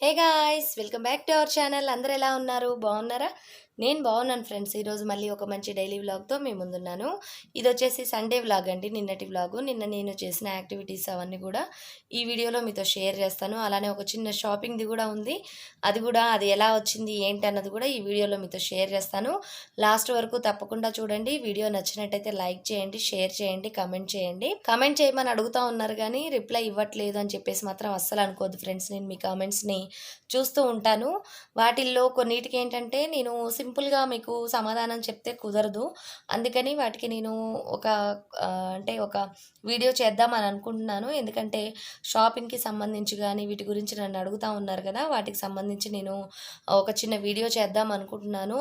Hey guys, welcome back to our channel. అందరూ ఎలా ఉన్నారు? బాగున్నారా? నేను బాగున్నాను ఫ్రెండ్స్. ఈరోజు మళ్ళీ ఒక మంచి డైలీ వ్లాగ్తో మేము ముందున్నాను. ఇది వచ్చేసి సండే వ్లాగ్ అండి, నిన్నటి వ్లాగు. నిన్న నేను చేసిన యాక్టివిటీస్ అవన్నీ కూడా ఈ వీడియోలో మీతో షేర్ చేస్తాను. అలానే ఒక చిన్న షాపింగ్ది కూడా ఉంది. అది ఎలా వచ్చింది ఏంటి అన్నది కూడా ఈ వీడియోలో మీతో షేర్ చేస్తాను. లాస్ట్ వరకు తప్పకుండా చూడండి. వీడియో నచ్చినట్టయితే లైక్ చేయండి, షేర్ చేయండి, కమెంట్ చేయండి. కమెంట్ చేయమని అడుగుతూ ఉన్నారు కానీ రిప్లై ఇవ్వట్లేదు అని చెప్పేసి మాత్రం అస్సలు అనుకోవద్దు ఫ్రెండ్స్. నేను మీ కామెంట్స్ని చూస్తూ ఉంటాను. వాటిల్లో కొన్నిటికి ఏంటంటే నేను సింపుల్గా మీకు సమాధానం చెప్తే కుదరదు. అందుకని వాటికి నేను ఒక వీడియో చేద్దామని అనుకుంటున్నాను. ఎందుకంటే షాపింగ్కి సంబంధించి కానీ వీటి గురించి నన్ను అడుగుతూ ఉన్నారు కదా, వాటికి సంబంధించి నేను ఒక చిన్న వీడియో చేద్దాం అనుకుంటున్నాను.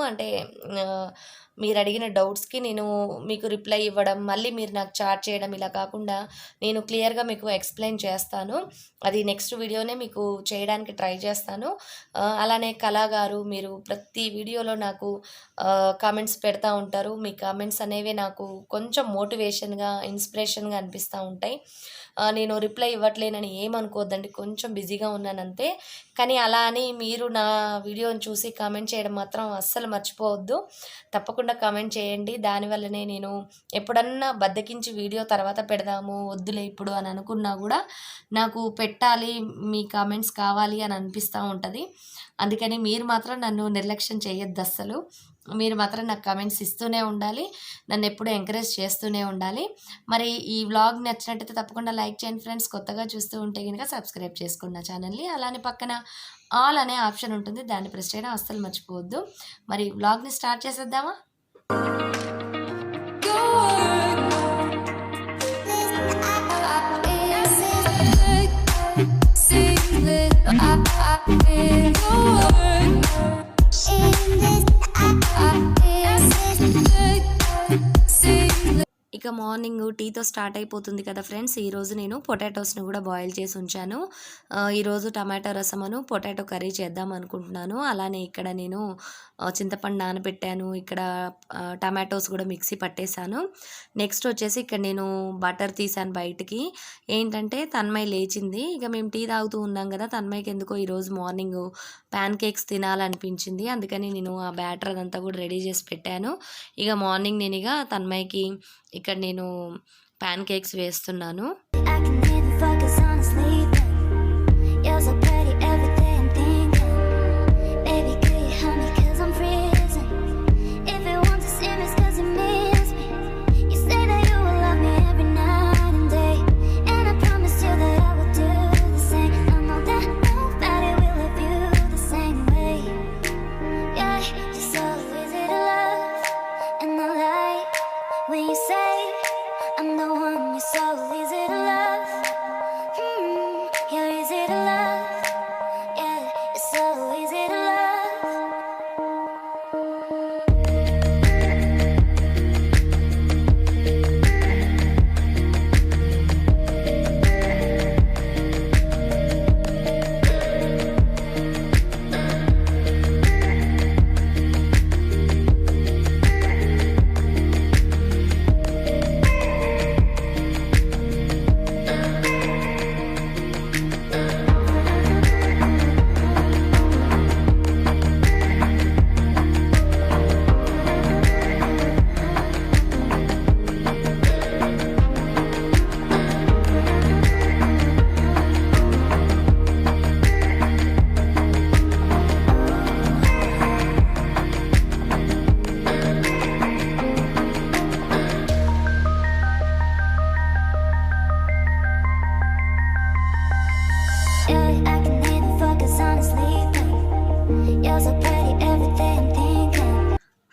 మీరు అడిగిన డౌట్స్కి నేను మీకు రిప్లై ఇవ్వడం, మళ్ళీ మీరు నాకు చాట్ చేయడం ఇలా కాకుండా నేను క్లియర్గా మీకు ఎక్స్ప్లెయిన్ చేస్తాను. అది నెక్స్ట్ వీడియోనే మీకు చేయడానికి ట్రై చేస్తాను. అలానే కళాగారు, మీరు ప్రతి వీడియోలో నాకు కామెంట్స్ పెడతా ఉంటారు. మీ కామెంట్స్ అనేవి నాకు కొంచెం మోటివేషన్గా, ఇన్స్పిరేషన్గా అనిపిస్తూ ఉంటాయి. నేను రిప్లై ఇవ్వట్లేనని ఏమనుకోవద్దండి, కొంచెం బిజీగా ఉన్నానంతే. కానీ అలా అని మీరు నా వీడియోని చూసి కామెంట్ చేయడం మాత్రం అస్సలు మర్చిపోవద్దు. తప్పకుండా కామెంట్ చేయండి. దానివల్లనే నేను ఎప్పుడన్నా బద్దకించి వీడియో తర్వాత పెడదాము, వద్దులే ఇప్పుడు అని అనుకున్నా కూడా నాకు పెట్టాలి, మీ కామెంట్స్ కావాలి అని అనిపిస్తూ ఉంటుంది. అందుకని మీరు మాత్రం నన్ను నిర్లక్ష్యం చేయొద్దు అస్సలు. మీరు మాత్రం నాకు కామెంట్స్ ఇస్తూనే ఉండాలి, నన్ను ఎప్పుడూ ఎంకరేజ్ చేస్తూనే ఉండాలి. మరి ఈ వ్లాగ్ నచ్చినట్టయితే తప్పకుండా లైక్ చేయండి ఫ్రెండ్స్. కొత్తగా చూస్తూ ఉంటే కనుక సబ్స్క్రైబ్ చేసుకోండి నా ఛానల్ని. అలానే పక్కన ఆల్ అనే ఆప్షన్ ఉంటుంది, దాన్ని ప్రెస్ చేయడం అస్సలు మర్చిపోవద్దు. మరి వ్లాగ్ని స్టార్ట్ చేసేద్దామా? ఇక మార్నింగ్ టీతో స్టార్ట్ అయిపోతుంది కదా ఫ్రెండ్స్. ఈరోజు నేను పొటాటోస్ని కూడా బాయిల్ చేసి ఉంచాను. ఈరోజు టమాటో రసమును పొటాటో కర్రీ చేద్దాం అనుకుంటున్నాను. అలానే ఇక్కడ నేను చింతపండు నానబెట్టాను, ఇక్కడ టమాటోస్ కూడా మిక్సీ పట్టేశాను. నెక్స్ట్ వచ్చేసి ఇక్కడ నేను బటర్ తీసాను బయటికి. ఏంటంటే తన్మయ్ లేచింది, ఇక మేము టీ తాగుతూ ఉన్నాం కదా, తన్మయ్కి ఎందుకో ఈరోజు మార్నింగ్ ప్యాన్ కేక్స్ తినాలనిపించింది. అందుకని నేను ఆ బ్యాటర్ అదంతా కూడా రెడీ చేసి పెట్టాను. ఇక మార్నింగ్ నేను తన్మయ్కి ఇక్కడ నేను ప్యాన్ కేక్స్ వేస్తున్నాను.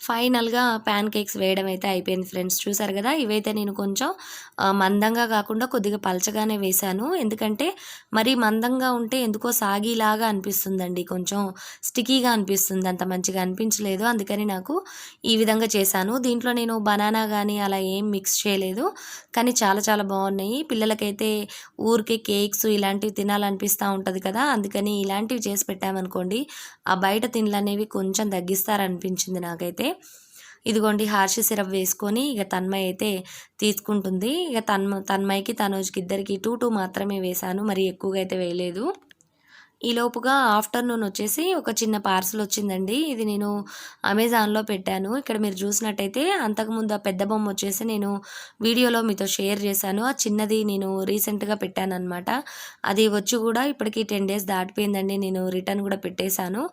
ఫైనల్గా ప్యాన్ కేక్స్ వేయడం అయితే అయిపోయింది ఫ్రెండ్స్. చూసారు కదా, ఇవైతే నేను కొంచెం మందంగా కాకుండా కొద్దిగా పలచగానే వేశాను. ఎందుకంటే మరీ మందంగా ఉంటే ఎందుకో సాగిలాగా అనిపిస్తుందండి, కొంచెం స్టికీగా అనిపిస్తుంది, అంత మంచిగా అనిపించలేదు. అందుకని నాకు ఈ విధంగా చేశాను. దీంట్లో నేను బనానా కానీ అలా ఏం మిక్స్ చేయలేదు, కానీ చాలా చాలా బాగున్నాయి. పిల్లలకైతే ఊరికే కేక్స్ ఇలాంటివి తినాలనిపిస్తూ ఉంటుంది కదా, అందుకని ఇలాంటివి చేసి పెట్టామనుకోండి ఆ బయట తిండ్లు అనేవి కొంచెం తగ్గిస్తారనిపించింది నాకైతే. ఇదిగోండి హార్షి సిరప్ వేసుకొని ఇక తన్మయ్ అయితే తీసుకుంటుంది. ఇక తన్మయ్కి తనోజ్కి ఇద్దరికి 2 మాత్రమే వేశాను, మరి ఎక్కువగా అయితే వేయలేదు. ఈలోపుగా ఆఫ్టర్నూన్ వచ్చేసి ఒక చిన్న పార్సల్ వచ్చిందండి. ఇది నేను అమెజాన్‌లో పెట్టాను. ఇక్కడ మీరు చూసినట్టయితే అంతకుముందు ఆ పెద్ద బొమ్మ వచ్చేసి నేను వీడియోలో మీతో షేర్ చేశాను. ఆ చిన్నది నేను రీసెంట్‌గా పెట్టాననమాట. అది వచ్చి కూడా ఇప్పటికి 10 డేస్ దాటిపోయిందండి. నేను రిటర్న్ కూడా పెట్టేశాను.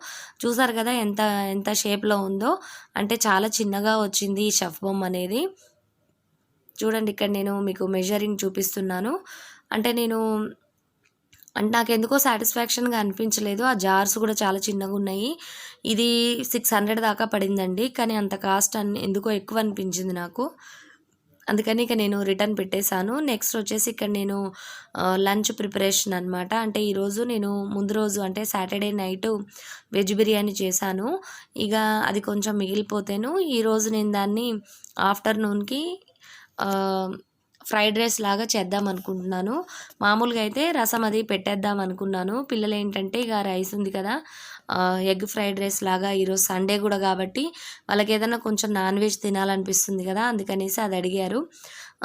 చూసారు కదా ఎంత ఎంత షేప్‌లో ఉందో. అంటే చాలా చిన్నగా వచ్చింది ఈ షెఫ్ బొమ్మ అనేది. చూడండి ఇక్కడ నేను మీకు మెజరింగ్ చూపిస్తున్నాను. అంటే నాకెందుకో సాటిస్ఫాక్షన్‌గా అనిపించలేదు. ఆ జార్స్ కూడా చాలా చిన్నగున్నాయి. ఇది 600 దాకా పడిందండి. కానీ అంత కాస్ట్ ఎందుకో ఎక్కువ అనిపించింది నాకు. అందుకని ఇక నేను రిటర్న్ పెట్టేశాను. నెక్స్ట్ వచ్చేసి ఇక్కడ నేను లంచ్ ప్రిపరేషన్ అనమాట. అంటే ఈరోజు నేను ముందు రోజు అంటే సాటర్డే నైటు వెజ్ బిర్యానీ చేశాను. ఇక అది కొంచెం మిగిలిపోతేను ఈరోజు నేను దాన్ని ఆఫ్టర్‌నూన్‌కి ఫ్రైడ్ రైస్ లాగా చేద్దాం అనుకుంటున్నాను. మామూలుగా అయితే రసం అది పెట్టేద్దాం అనుకున్నాను. పిల్లలేంటంటే ఇక రైస్ ఉంది కదా, ఎగ్ ఫ్రైడ్ రైస్ లాగా ఈరోజు సండే కూడా కాబట్టి వాళ్ళకి ఏదైనా కొంచెం నాన్ వెజ్ తినాలనిపిస్తుంది కదా, అందుకనేసి అది అడిగారు.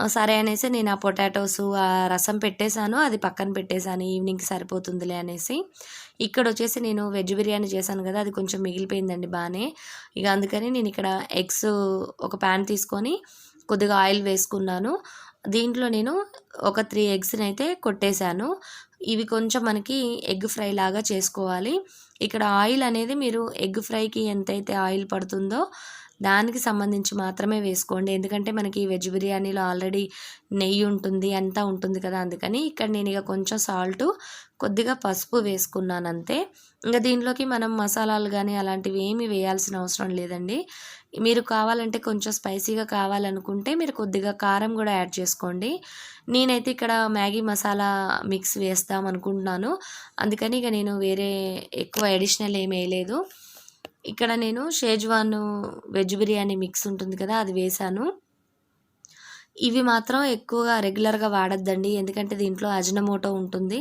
సరే అనేసి నేను ఆ పొటాటోస్ ఆ రసం పెట్టేశాను. అది పక్కన పెట్టేశాను. ఈవినింగ్‌కి సరిపోతుందిలే అనేసి. ఇక్కడ వచ్చేసి నేను వెజ్ బిర్యానీ చేశాను కదా, అది కొంచెం మిగిలిపోయిందండి బానే. ఇక అందుకని నేను ఇక్కడ ఎగ్స్ ఒక ప్యాన్ తీసుకొని కొద్దిగా ఆయిల్ వేసుకున్నాను. దీంట్లో నేను ఒక 3 ఎగ్స్‌ని అయితే కొట్టేశాను. ఇవి కొంచెం మనకి ఎగ్ ఫ్రై లాగా చేసుకోవాలి. ఇక్కడ ఆయిల్ అనేది మీరు ఎగ్ ఫ్రైకి ఎంతైతే ఆయిల్ పడుతుందో దానికి సంబంధించి మాత్రమే వేసుకోండి. ఎందుకంటే మనకి వెజ్ బిర్యానీలో ఆల్రెడీ నెయ్యి ఉంటుంది, అంతా ఉంటుంది కదా, అందుకని ఇక్కడ నేను ఇక కొంచెం సాల్టు, కొద్దిగా పసుపు వేసుకున్నాను అంతే. ఇంక దీంట్లోకి మనం మసాలాలు కానీ అలాంటివి ఏమీ వేయాల్సిన అవసరం లేదండి. మీరు కావాలంటే కొంచెం స్పైసీగా కావాలనుకుంటే మీరు కొద్దిగా కారం కూడా యాడ్ చేసుకోండి. నేనైతే ఇక్కడ మ్యాగీ మసాలా మిక్స్ వేస్తాం అనుకుంటున్నాను. అందుకని ఇక నేను వేరే ఎక్కువ అడిషనల్ ఏమి వేయలేదు. ఇక్కడ నేను షేజ్వాన్ వెజ్ బిర్యానీ మిక్స్ ఉంటుంది కదా, అది వేశాను. ఇవి మాత్రం ఎక్కువగా రెగ్యులర్‌గా వాడొద్దండి. ఎందుకంటే దీంట్లో అజినోమోటో ఉంటుంది.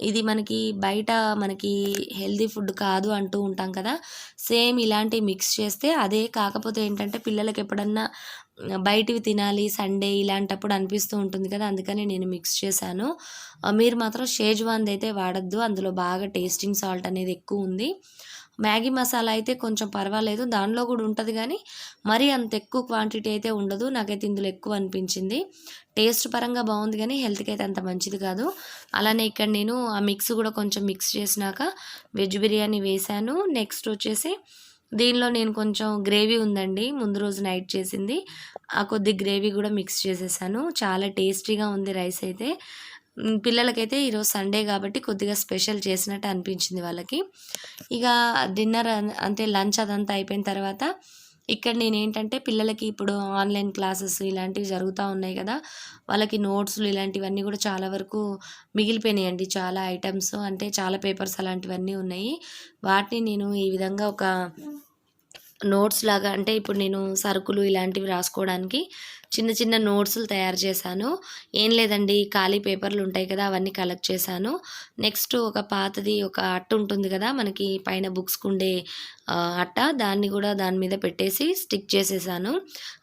ఇది మనకి హెల్తీ ఫుడ్ కాదు అంటూ ఉంటాం కదా, సేమ్ ఇలాంటివి మిక్స్ చేస్తే అదే. కాకపోతే ఏంటంటే పిల్లలకి ఎప్పుడన్నా బయటివి తినాలి సండే ఇలాంటప్పుడు అనిపిస్తూ ఉంటుంది కదా, అందుకని నేను మిక్స్ చేశాను. మీరు మాత్రం షేజ్వాన్‌దయితే వాడొద్దు. అందులో బాగా టేస్టింగ్ సాల్ట్ అనేది ఎక్కువుంది. మ్యాగీ మసాలా అయితే కొంచెం పర్వాలేదు, దానిలో కూడా ఉంటుంది కానీ మరీ అంత ఎక్కువ క్వాంటిటీ అయితే ఉండదు. నాకైతే ఇందులో ఎక్కువ అనిపించింది. టేస్ట్ పరంగా బాగుంది కానీ హెల్త్కి అయితే అంత మంచిది కాదు. అలానే ఇక్కడ నేను ఆ మిక్స్ కూడా కొంచెం మిక్స్ చేసినాక వెజ్ బిర్యానీ వేశాను. నెక్స్ట్ వచ్చేసి దీనిలో నేను కొంచెం గ్రేవీ ఉందండి, ముందు రోజు నైట్ చేసింది. ఆ కొద్ది గ్రేవీ కూడా మిక్స్ చేసేసాను. చాలా టేస్టీగా ఉంది రైస్ అయితే. పిల్లలకైతే ఈరోజు సండే కాబట్టి కొద్దిగా స్పెషల్ చేసినట్టు అనిపించింది వాళ్ళకి. ఇక డిన్నర్ అంటే లంచ్ అదంతా అయిపోయిన తర్వాత ఇక్కడ నేనేంటంటే పిల్లలకి ఇప్పుడు ఆన్లైన్ క్లాసెస్ ఇలాంటివి జరుగుతూ ఉన్నాయి కదా, వాళ్ళకి నోట్స్‌లు ఇలాంటివన్నీ కూడా చాలా వరకు మిగిలిపోయినాయండి. చాలా ఐటెమ్స్ అంటే చాలా పేపర్స్ అలాంటివన్నీ ఉన్నాయి. వాటిని నేను ఈ విధంగా ఒక నోట్స్ లాగా, అంటే ఇప్పుడు నేను సరుకులు ఇలాంటివి రాసుకోవడానికి చిన్న చిన్న నోట్స్‌లు తయారు చేశాను. ఏం లేదండి, ఖాళీ పేపర్లు ఉంటాయి కదా, అవన్నీ కలెక్ట్ చేశాను. నెక్స్ట్ ఒక పాతది ఒక అట్ట ఉంటుంది కదా, మనకి పైన బుక్స్‌కుండే అట్ట, దాన్ని కూడా దాని మీద పెట్టేసి స్టిక్ చేసేసాను.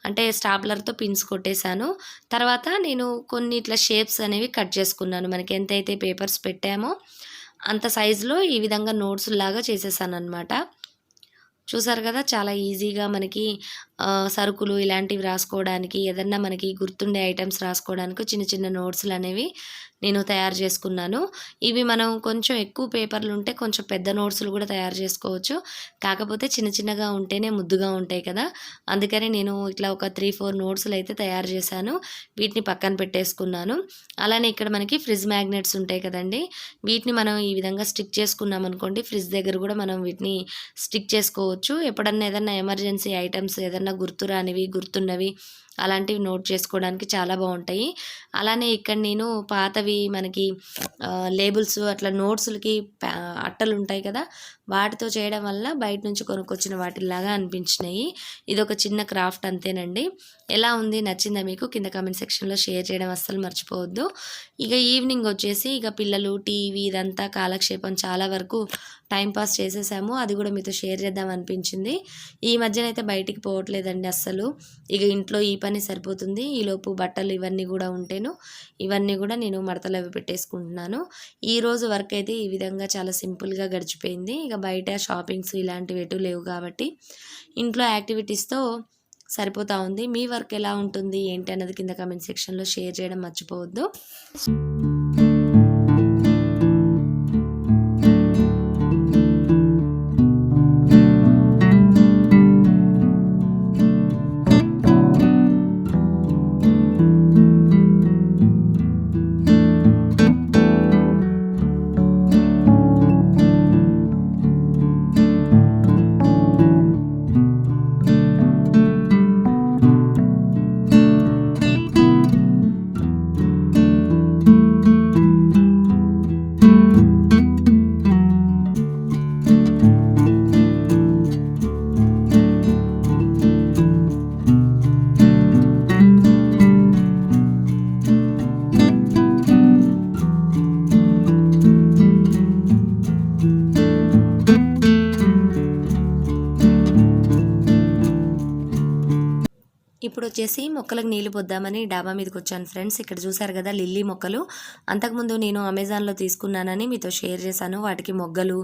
అంటే స్టాప్లర్‌తో పిన్స్ కొట్టేశాను. తర్వాత నేను కొన్ని ఇట్లా షేప్స్ అనేవి కట్ చేసుకున్నాను. మనకి ఎంతైతే పేపర్స్ పెట్టామో అంత సైజులో ఈ విధంగా నోట్స్‌లాగా చేసేసాననమాట. చూసారు కదా, చాలా ఈజీగా మనకి సరుకులు ఇలాంటివి రాసుకోవడానికి, ఏదన్నా మనకి గుర్తుండే ఐటమ్స్ రాసుకోవడానికి చిన్న చిన్న నోట్స్‌లు అనేవి నేను తయారు చేసుకున్నాను. ఇవి మనం కొంచెం ఎక్కువ పేపర్లు ఉంటే కొంచెం పెద్ద నోట్స్‌లు కూడా తయారు చేసుకోవచ్చు. కాకపోతే చిన్న చిన్నగా ఉంటేనే ముద్దుగా ఉంటాయి కదా, అందుకని నేను ఇట్లా ఒక 3, 4 నోట్స్‌లు అయితే తయారు చేశాను. వీటిని పక్కన పెట్టేసుకున్నాను. అలానే ఇక్కడ మనకి ఫ్రిడ్జ్ మ్యాగ్నెట్స్ ఉంటాయి కదండీ, వీటిని మనం ఈ విధంగా స్టిక్ చేసుకున్నాం అనుకోండి, ఫ్రిడ్జ్ దగ్గర కూడా మనం వీటిని స్టిక్ చేసుకోవచ్చు. ఎప్పుడన్నా ఏదన్నా ఎమర్జెన్సీ ఐటమ్స్ ఏదన్నా గుర్తురానివి, గుర్తున్నవి అలాంటివి నోట్ చేసుకోవడానికి చాలా బాగుంటాయి. అలానే ఇక్కడ నేను పాతవి మనకి లేబుల్స్ అట్లా నోట్స్‌లకి అట్టలు ఉంటాయి కదా, వాటితో చేయడం వల్ల బయట నుంచి కొనుక్కొచ్చిన వాటిలాగా అనిపించినాయి. ఇదొక చిన్న క్రాఫ్ట్ అంతేనండి. ఎలా ఉంది, నచ్చిందా మీకు? కింద కామెంట్ సెక్షన్‌లో షేర్ చేయడం అస్సలు మర్చిపోవద్దు. ఇక ఈవినింగ్ వచ్చేసి ఇక పిల్లలు టీవీ ఇదంతా కాలక్షేపం చాలా వరకు టైం పాస్ చేసేసాము. అది కూడా మీతో షేర్ చేద్దాం అనిపించింది. ఈ మధ్యనైతే బయటికి పోవట్లేదండి అస్సలు. ఇక ఇంట్లో ఈ పని సరిపోతుంది. ఈలోపు బట్టలు ఇవన్నీ కూడా ఇవన్నీ కూడా నేను మడతలు అవి పెట్టేసుకుంటున్నాను. ఈరోజు వర్క్ అయితే ఈ విధంగా చాలా సింపుల్ కలర్ఫుల్గా గడిచిపోయింది. ఇక బయట షాపింగ్స్ ఇలాంటివి ఎటు లేవు కాబట్టి ఇంట్లో యాక్టివిటీస్తో సరిపోతూ ఉంది. మీ వర్క్ ఎలా ఉంటుంది ఏంటి అన్నది కింద కామెంట్ సెక్షన్లో షేర్ చేయడం మర్చిపోవద్దు. ఇప్పుడు వచ్చేసి మొక్కలకు నీళ్లు పొద్దామని డాబా మీదకి వచ్చాను ఫ్రెండ్స్. ఇక్కడ చూసారు కదా లిల్లీ మొక్కలు. అంతకుముందు నేను అమెజాన్లో తీసుకున్నానని మీతో షేర్ చేశాను. వాటికి మొగ్గలు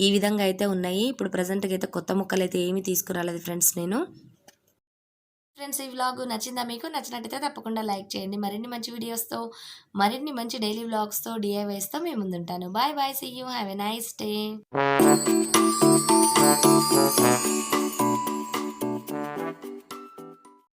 ఈ విధంగా అయితే ఉన్నాయి. ఇప్పుడు ప్రజెంట్గా అయితే కొత్త మొక్కలు అయితే ఏమీ తీసుకురాలేదు ఫ్రెండ్స్ నేను. ఫ్రెండ్స్, ఈ వ్లాగ్ నచ్చిందా మీకు? నచ్చినట్టయితే తప్పకుండా లైక్ చేయండి. మరిన్ని మంచి వీడియోస్తో, మరిన్ని మంచి డైలీ వ్లాగ్స్తో, DIYస్తో మేము ముందుంటాను. Bye bye, see you, have a nice day.